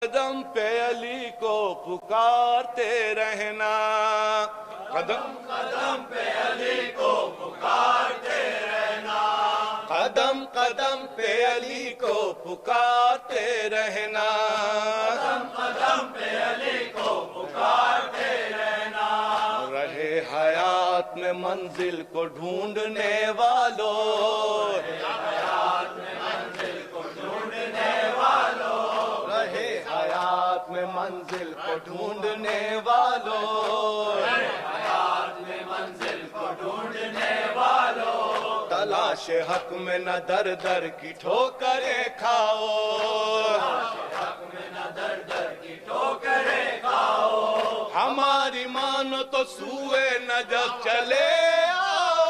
قدم پہ علی کو پکارتے رہنا، قدم قدم پہ علی کو پکارتے رہنا، قدم قدم پہ علی کو پکارتے رہنا، قدم قدم پہ علی کو پکارتے رہنا، رہے حیات میں منزل کو ڈھونڈنے والوں، حیات میں منزل کو ڈھونڈنے والوں، رہے حیات میں منزل کو ڈھونڈنے والوں، حیات میں منزل کو ڈھونڈنے والوں، تلاش حق میں نہ در در کی ٹھوکریں کھاؤ، تلاش حق میں نہ در در کی ٹھوکریں کھاؤ، ہماری مانو تو سوئے نجف چلے آؤ،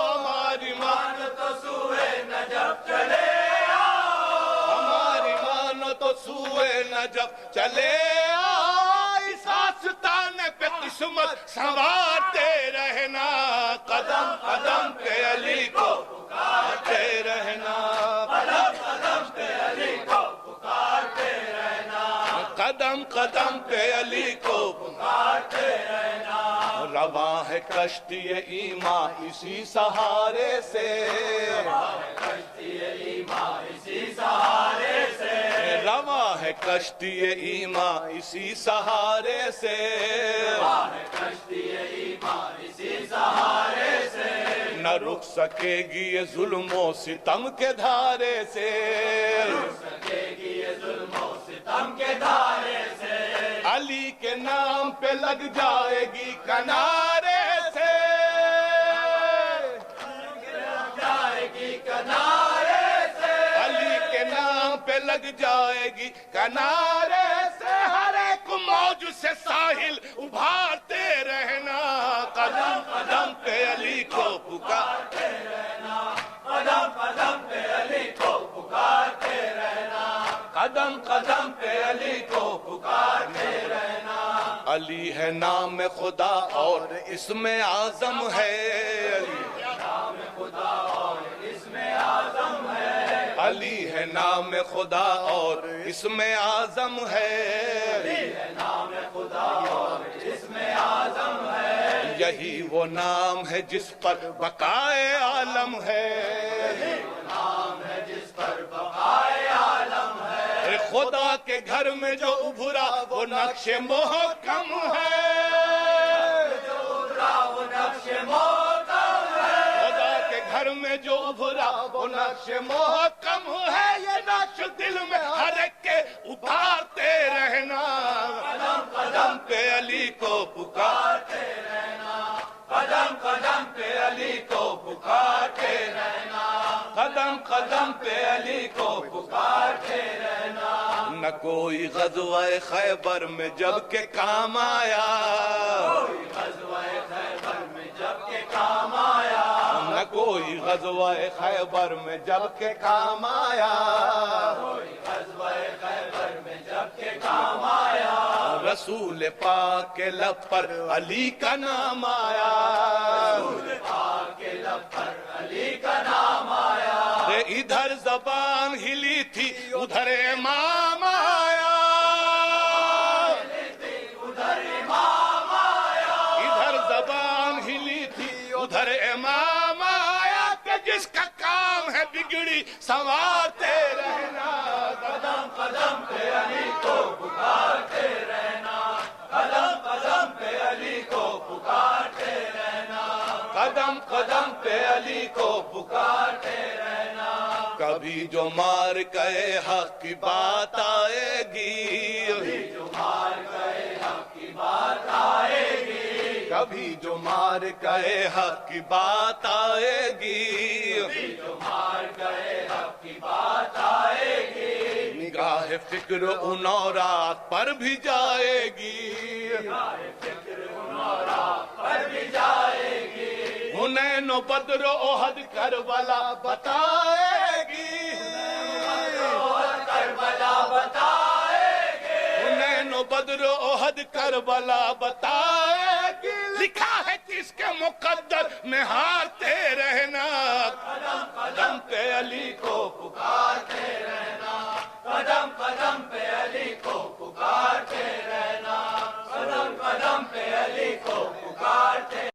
ہماری مانو تو سوئے نجف چلے آؤ، ہماری مانو تو سوئے نجف چلے آؤ، اس آستانے پہ قسمت سنوارتے رہنا، قدم قدم پہ علی کو پکارتے رہنا، قدم قدم پہ علی کو پکارتے رہنا، قدم قدم پہ علی کو پکارتے رہنا، رواں ہے کشتی ایمان اسی سہارے سے، رواں ہے کشتی ایمان اسی سہارے سے، رواں ہے کشتی ایمان اسی سہارے سے، رواں ہے کشتی ایمان اسی سہارے سے، نہ رک سکے گی یہ ظلم و ستم کے دھارے سے، رک سکے گی یہ ظلم و ستم کے دھارے سے، علی کے نام پہ لگ جائے گی کنارے سے، لگ جائے گی کنارے سے، علی کے نام پہ لگ جائے گی کنارے سے، ہر ایک موج سے ساحل ابھارتے رہنا، قدم قدم پہ علی کو پکارتے رہنا، قدم قدم پہ علی کو پکارتے رہنا، قدم قدم پہ علی کو پکارتے رہنا، علی ہے نام خدا اور اسم اعظم ہے، علی ہے نام خدا اور اسم اعظم ہے، علی ہے نام خدا اور اسم اعظم ہے، علی ہے نام خدا اور اسم اعظم ہے، یہی وہ نام ہے جس پر بقائے عالم ہے، یہی وہ نام ہے جس پر بقائے عالم ہے، خدا کے گھر میں جو ابھرا وہ نقش محکم ہے، جو ابھرا وہ نقش محکم ہے، خدا کے گھر میں جو ابھرا وہ نقش محکم ہے، یہ نقش دل میں ہر ایک کے ابھارتے رہنا، قدم قدم پہ علی کو پکارتے رہنا، قدم قدم پہ علی کو پکارتے رہنا، قدم قدم پہ علی کو پکارتے رہنا، نہ کوئی غزوہ خیبر میں جب کہ کام آیا، کوئی غزوہ خیبر میں جب کہ کام آیا، نہ کوئی غزوہ خیبر میں جب کہ کام آیا، کوئی غزوہ خیبر میں جب کہ کام آیا، رسول پاک کے لب پر علی کا نام آیا، رسول پاک کے لب پر علی کا نام آیا، ادھر زبان ہلی تھی ادھر امام آیا، ادھر امام آیا، ادھر زبان ہلی تھی ادھر امام آیا، کہ جس کا کام ہے بگڑی سنوارتے رہنا، قدم قدم پہ علی کو پکارتے رہنا، قدم قدم پہ علی کو پکارتے رہنا، قدم قدم پہ علی کو پکارتے رہنا، کبھی جو مار کہے حق کی بات آئے گی، کبھی جو مار کہے حق کی بات آئے گی، کبھی جو مار کہے حق کی بات آئے گی، کبھی جو مار کہے حق کی بات آئے گی، نگاہ فکر ان اورات پر بھی جائے گی، نگاہ فکر ان اورات پر بھی جائے گی، حنین و بدر و احد کربلا بتائے گی، کربلا بتائے گی، حنین و بدر و احد کربلا بتائے گی، لکھا ہے کہ اس کے مقدر میں ہارتے رہنا، قدم قدم پہ علی کو پکارتے رہنا، قدم قدم